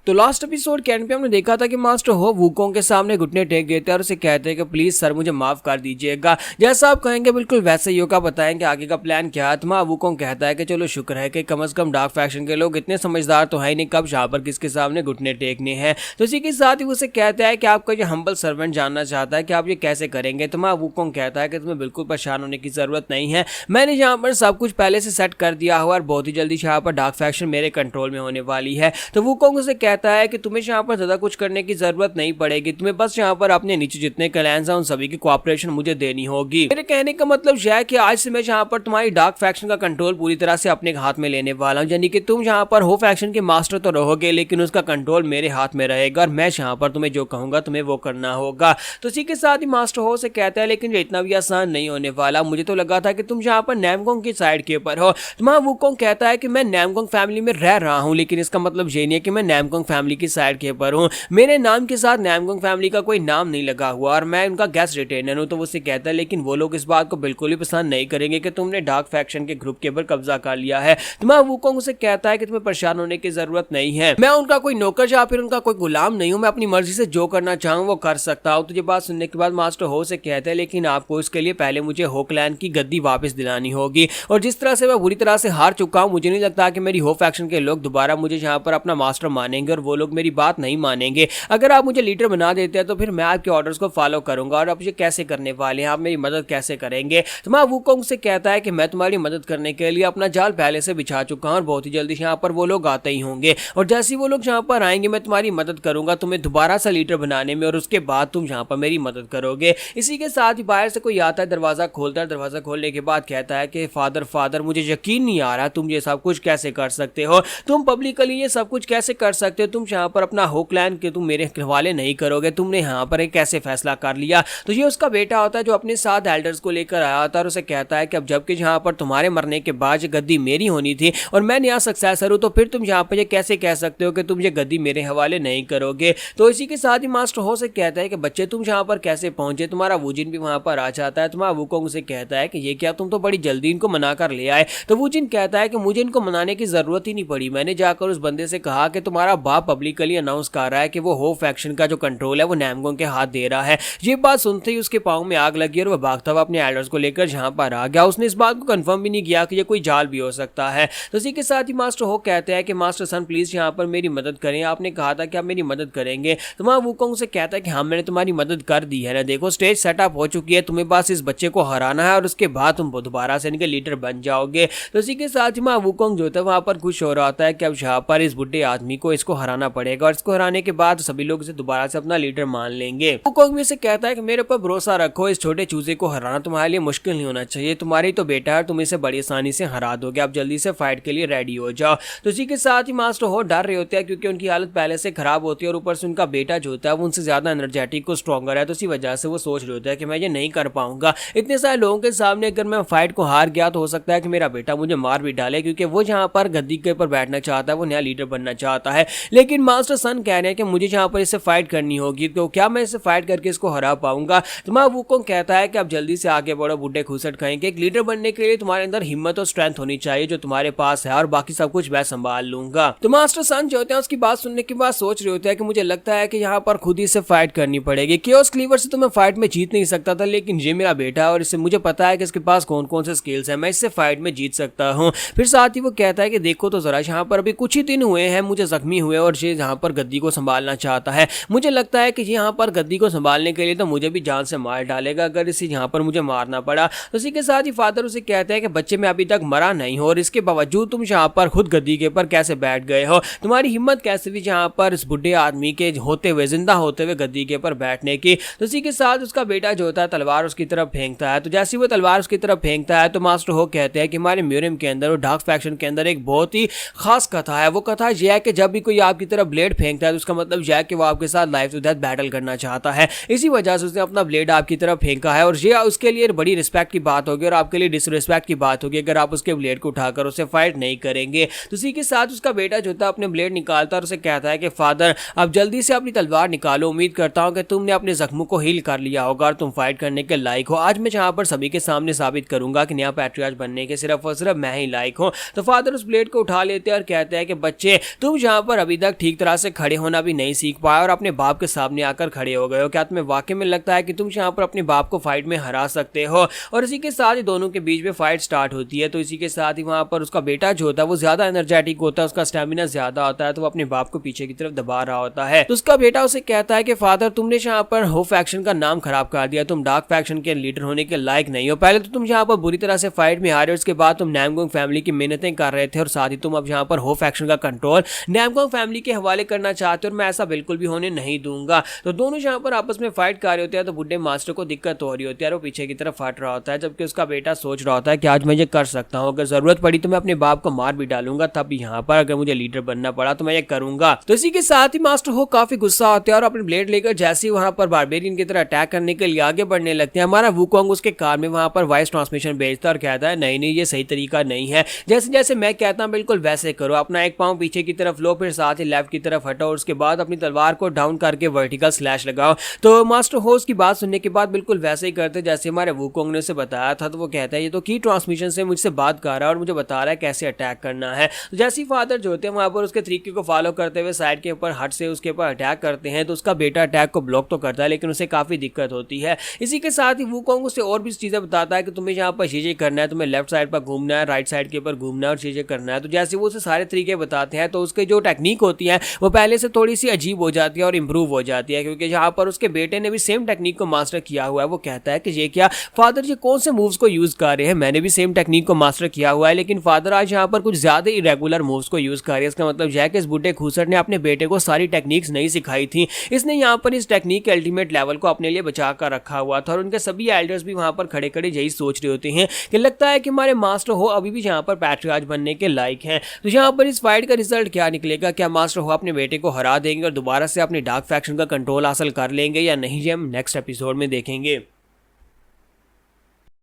तो last episode के and पे हमने देखा था कि मास्टर हो वुकोंग के सामने घुटने टेक देते हैं और उसे कहते हैं कि प्लीज सर मुझे माफ कर दीजिएगा। जैसा आप कहेंगे बिल्कुल वैसे ही होगा। बताएंगे आगे का प्लान क्या है। तो वुकोंग कहता है कि चलो शुक्र है कि कम से कम डार्क फैक्शन के लोग इतने समझदार तो है नहीं कब जहाँ पर किसके सामने घुटने टेकने हैं। तो इसी के साथ ही उसे कहता है कि आपका ये हम्बल सर्वेंट जानना चाहता है कि आप ये कैसे करेंगे। तो वुकोंग कहता है कि तुम्हें बिल्कुल परेशान होने की जरूरत नहीं है, मैंने यहाँ पर सब कुछ पहले से सेट कर दिया हुआ और बहुत ही जल्दी यहाँ पर डार्क फैक्शन मेरे कंट्रोल में होने वाली है। तो वुकोंग उसे कहता है कि तुम्हें यहाँ पर ज्यादा कुछ करने की जरूरत नहीं पड़ेगी, तुम्हें बस यहाँ पर अपने नीचे जितने क्लैंस हैं उन सभी की कोऑपरेशन मुझे देनी होगी। मेरे कहने का मतलब यह है कि आज से मैं यहाँ पर तुम्हारी डार्क फैक्शन का कंट्रोल पूरी तरह से अपने हाथ में लेने वाला हूँ। यानी कि तुम यहाँ पर हो फैक्शन के मास्टर तो रहोगे लेकिन उसका कंट्रोल मेरे हाथ में रहेगा और मैं यहाँ पर तुम्हें जो कहूंगा तुम्हें वो करना होगा। तो इसी के साथ ही मास्टर हो से कहता है लेकिन ये इतना भी आसान नहीं होने वाला, मुझे तो लगा था कि तुम यहाँ पर नैमगोंग की साइड के ऊपर हो। तो वुकोंग कहता है कि मैं नैमगोंग फैमिली में रह रहा हूँ लेकिन इसका मतलब ये नहीं है कि मैं नैमगोंग फैमिली की साइड के ऊपर हूँ। मेरे नाम के साथ नैमगोंग फैमिली का कोई नाम नहीं लगा हुआ और मैं उनका गेस्ट रिटेनर हूँ। तो वो उससे कहता है लेकिन वो लोग इस बात को बिल्कुल भी पसंद नहीं करेंगे कि तुमने डार्क फैक्शन के ग्रुप के ऊपर कब्जा कर लिया है। तो वुकोंग उसे कहता है कि तुम्हें परेशान होने की जरूरत नहीं है, मैं उनका कोई नौकर या फिर उनका कोई गुलाम नहीं हूँ, मैं अपनी मर्जी से जो करना चाहूँ वो कर सकता हूँ। तो ये बात सुनने के बाद मास्टर हो से कहते हैं लेकिन आपको इसके लिए पहले मुझे हो क्लैन की गद्दी वापस दिलानी होगी और जिस तरह से मैं बुरी तरह से हार चुका हूँ मुझे नहीं लगता कि मेरी हो फैक्शन के लोग दोबारा मुझे यहाँ पर अपना मास्टर मानेंगे और वो लोग मेरी बात नहीं मानेंगे। अगर आप मुझे लीडर बना देते हैं तो फिर मैं आपके ऑर्डर्स को फॉलो करूंगा और आप ये कैसे करने वाले हैं, आप मेरी मदद कैसे करेंगे। तो वुकोंग से कहता है कि मैं तुम्हारी मदद करने के लिए अपना जाल पहले से बिछा चुका हूँ और बहुत ही जल्दी यहाँ पर वो लोग आते ही होंगे और जैसे ही वो लोग यहाँ पर आएंगे मैं तुम्हारी मदद करूंगा तुम्हें दोबारा से लीडर बनाने में और उसके बाद तुम यहाँ पर मेरी मदद करोगे। इसी के साथ ही बाहर से कोई आता है, दरवाजा खोलता है, दरवाजा खोलने के बाद कहता है कि फादर मुझे यकीन नहीं आ रहा तुम ये सब कुछ कैसे कर सकते हो, तुम पब्लिकली ये सब कुछ कैसे कर सकते हो, तुम यहाँ पर अपना हो क्लैन के तुम मेरे हवाले नहीं करोगे, तुमने यहाँ पर एक कैसे फैसला कर लिया। तो ये उसका बेटा होता है जो अपने साथ एल्डर्स को लेकर आया होता है और उसे कहता है कि अब जबकि यहाँ पर तुम्हारे मरने के बाद गद्दी मेरी होनी थी और मैं नया सक्सेसर हूँ तो फिर तुम यहाँ पर ये कैसे कह सकते हो कि तुम ये गद्दी मेरे हवाले नहीं करोगे। तो इसी के साथ ही मास्टर हो से कहता है कि बच्चे तुम यहाँ पर कैसे पहुंचे, तुम्हारा वुजिन भी वहां पर आ जाता है। तुम्हारा वुकोंग से कहता है कि ये क्या तुम तो बड़ी जल्दी इनको मना कर ले आए। तो वुजिन कहता है कि मुझे इनको मनाने की जरूरत ही नहीं पड़ी, मैंने जाकर उस बंदे से कहा कि तुम्हारा बाप पब्लिकली अनाउंस कर रहा है कि वो हो फैक्शन का जो कंट्रोल है वो नैमगोंग के हाथ दे रहा है। ये बात सुनते ही उसके पांव में आग लगी और वह भागता हुआ अपने एल्डर्स को लेकर जहां पर आ गया। उसने इस बात को कंफर्म भी नहीं किया कि ये कोई जाल भी हो सकता है। तो इसी के साथ ही मास्टर हो कहते हैं कि मास्टर सन प्लीज यहाँ पर मेरी मदद करें, आपने कहा था कि आप मेरी मदद करेंगे। तो वहां वुकोंग से कहता है कि हाँ मैंने तुम्हारी मदद कर दी है ना, देखो स्टेज सेटअप हो चुकी है, तुम्हें बस इस बच्चे को हराना है और उसके बाद तुम दोबारा से इनके लीडर बन जाओगे। तो इसी के साथ ही वुकोंग जो था वहां पर खुश हो रहा होता है कि अब यहाँ पर इस बुढ़े आदमी को इसको हराना पड़ेगा और इसको हराने के बाद सभी लोग इसे दोबारा से अपना लीडर मान लेंगे। वुकोंग भी से कहता है कि मेरे ऊपर भरोसा रखो, इस छोटे चूजे को हराना तुम्हारे लिए मुश्किल नहीं होना चाहिए, तुम्हारी तो बेटा है, तुम इसे बड़ी आसानी से हरा दोगे, आप जल्दी से फाइट के लिए रेडी हो जाओ। तो इसी के साथ ही मास्टर हो डर रहे होते हैं क्योंकि उनकी हालत पहले से खराब होती है और ऊपर से उनका बेटा जो होता है वो उनसे ज्यादा एनर्जेटिक को स्ट्रॉन्गर है। तो इसी वजह से वो सोच रहे होते हैं कि मैं ये नहीं कर पाऊंगा, इतने सारे लोगों के सामने अगर मैं फाइट को हार गया तो हो सकता है कि मेरा बेटा मुझे मार भी डाले क्योंकि वो जहाँ पर गद्दी के ऊपर बैठना चाहता है, वो नया लीडर बनना चाहता है। लेकिन मास्टर सन कह रहे हैं कि मुझे यहाँ पर इससे फाइट करनी होगी, तो क्या मैं इससे फाइट करके इसको हरा पाऊंगा। तो वुकोंग कहता है कि आप जल्दी से आगे बढ़ो बूढ़े खुसट कहेंगे, एक लीडर बनने के लिए तुम्हारे अंदर हिम्मत और स्ट्रेंथ होनी चाहिए जो तुम्हारे पास है और बाकी सब कुछ मैं संभाल लूंगा। तो मास्टर सन जो होते हैं उसकी बात सुनने के बाद सोच रहे होते हैं कि मुझे लगता है कि यहाँ पर खुद ही से फाइट करनी पड़ेगी, केओस क्लीवर से तो मैं फाइट में जीत नहीं सकता था लेकिन ये मेरा बेटा है और इससे मुझे पता है कि इसके पास कौन कौन से स्किल्स हैं, मैं इससे फाइट में जीत सकता हूँ। फिर साथ ही वो कहता है कि देखो तो जरा यहाँ पर अभी कुछ ही दिन हुए हैं मुझे जख्मी हुए और ये यहाँ पर गद्दी को संभालना चाहता है, मुझे लगता है कि यहाँ पर गद्दी को संभालने के लिए तो मुझे भी जान से मार डालेगा अगर इसे यहाँ पर मुझे मारना पड़ा। तो इसी के साथ ही फादर उसे कहते हैं कि बच्चे मैं अभी तक मरा नहीं हो और इसके बावजूद तुम यहाँ पर खुद गद्दी के ऊपर कैसे बैठ गए हो, तुम्हारी हिम्मत कैसे भी यहाँ पर इस बुढ़े आदमी के होते हुए जिंदा होते हुए गद्दी के ऊपर बैठने की। तो इसी के साथ उसका बेटा जो होता है तलवार उसकी तरफ फेंकता है। तो जैसे वो तलवार उसकी तरफ फेंकता है तो मास्टर हो कहते हैं कि हमारे म्यूजियम के अंदर और डार्क फैक्शन के अंदर एक बहुत ही खास कथा है। वो कथा यह है कि जब भी कोई आपकी तरफ ब्लेड फेंकता है तो उसका मतलब यह है कि वो आपके साथ लाइफ टू डेथ बैटल करना चाहता है, इसी वजह से उसने अपना ब्लेड आपकी तरफ फेंका है और ये उसके लिए बड़ी रिस्पेक्ट की बात होगी और आपके लिए डिसरिस्पेक्ट की बात होगी अगर आप उसके ब्लेड को उठाकर उसे फाइट नहीं करेंगे। तो इसी के साथ उसका बेटा जो था अपने ब्लेड निकालता और उसे कहता है कि फादर आप जल्दी से अपनी तलवार निकालो, उम्मीद करता हूं कि तुमने अपने जख्मों को हील कर लिया होगा और तुम फाइट करने के लायक हो। आज मैं जहां पर सभी के सामने साबित करूंगा कि नया पैट्रियार्च बनने के सिर्फ और सिर्फ मैं ही लायक हूं। तो फादर उस ब्लेड को उठा लेते हैं और कहते हैं कि बच्चे तुम जहां पर अभी तक ठीक तरह से खड़े होना भी नहीं सीख पाए और अपने बाप के सामने आकर खड़े हो गए हो। क्या तुम्हें वाकई में लगता है कि तुम यहाँ पर अपने बाप को फाइट में हरा सकते हो? और इसी के साथ ही दोनों के बीच में फाइट स्टार्ट होती है। तो इसी के साथ ही वहां पर उसका बेटा जो होता है वो ज्यादा एनर्जेटिक होता है, उसका स्टेमिना ज्यादा होता है, तो वो अपने बाप को पीछे की तरफ दबा रहा होता है। तो उसका बेटा उसे कहता है कि फादर, तुमने यहाँ पर हो फैक्शन का नाम खराब कर दिया, तुम डार्क फैक्शन के लीडर होने के लायक नहीं हो। पहले तो तुम यहाँ पर बुरी तरह से फाइट में हारे, उसके बाद तुम नामगोंग फैमिली की मेहनतें कर रहे थे और साथ ही तुम अब यहाँ पर हो फैक्शन का कंट्रोल नामगोंग फैमिली के हवाले करना चाहते हो और मैं ऐसा बिल्कुल भी होने नहीं दूंगा। तो दोनों यहाँ पर आपस में फाइट कर रहे होते हैं। तो बुड्ढे मास्टर को दिक्कत हो रही होती है और वो पीछे की तरफ फट रहा होता है, जबकि उसका बेटा सोच रहा होता है कि आज मैं ये कर सकता हूँ, अगर जरूरत पड़ी तो मैं अपने बाप को मार भी डालूंगा, तब यहाँ पर अगर मुझे लीडर बनना पड़ा तो मैं ये करूंगा। तो इसी के साथ ही मास्टर हो काफी गुस्सा होते हैं और अपने ब्लेड लेकर जैसे ही वहां पर बारबेरियन की तरह अटैक करने के लिए आगे बढ़ने लगते हैं, हमारा वुकोंग उसके कार में वहां पर वॉइस ट्रांसमिशन भेजता है और कहता है नहीं नहीं, ये सही तरीका नहीं है, जैसे जैसे मैं कहता हूं बिल्कुल वैसे करो, अपना एक पांव पीछे की तरफ लो, फिर साथ ही लेफ्ट की तरफ हटो और उसके बाद अपनी तलवार को डाउन करके वर्टिकल स्लैश लगाओ। तो मास्टर होस्ट की बात सुनने के बाद बिल्कुल वैसे ही करते जैसे हमारे वुकोंग ने उसे बताया था। तो वो कहता है ये तो की ट्रांसमिशन से मुझसे बात कर रहा है और मुझे बता रहा है कैसे अटैक करना है। तो जैसे ही फादर जो होते हैं वहां पर उसके तरीके को फॉलो करते हुए साइड के ऊपर हट से उसके ऊपर अटैक करते हैं। तो उसका बेटा अटैक को ब्लॉक तो करता है लेकिन उसे काफी दिक्कत होती है। इसी के साथ ही वुकोंग उसे और भी चीजें बताता है कि तुम्हें यहाँ पर चीजें करना है, तुम्हें लेफ्ट साइड पर घूमना है, राइट साइड के ऊपर घूमना है और चीजें करना है। तो जैसे वो उसे सारे तरीके बताते हैं तो उसकी जो टेक्निक होती है वो पहले से थोड़ी सी अजीब हो जाती है और इंप्रूव हो जाती है, क्योंकि यहाँ पर उसके बेटे ने भी सेम टेक्निक को मास्टर किया हुआ है। वो कहता है कि ये क्या फादर, ये कौन से मूव्स को यूज कर रहे हैं, मैंने भी सेम टेक्निक को मास्टर किया हुआ है लेकिन फादर आज यहाँ पर कुछ ज्यादा इरेगुलर मूव्स को यूज कर रहे हैं। इसका मतलब यह है कि इस बुड्ढे खूसर ने अपने बेटे को सारी टेक्निक्स नहीं सिखाई थी, इसने यहाँ पर इस टेक्निक के अल्टीमेट लेवल को अपने लिए बचा कर रखा हुआ था। और उनके सभी एल्डर्स भी वहां पर खड़े खड़े यही सोच रहे होते हैं कि लगता है कि हमारे मास्टर हो अभी भी यहाँ पर पैट्रियार्च बनने के लायक हैं। तो यहाँ पर इस फाइट का रिजल्ट क्या निकलेगा, क्या मास्टर हो अपने बेटे को हरा देंगे और दोबारा से अपने डार्क फैक्शन का कंट्रोल हासिल कर लेंगे या नहीं, ये हम नेक्स्ट एपिसोड में देखेंगे।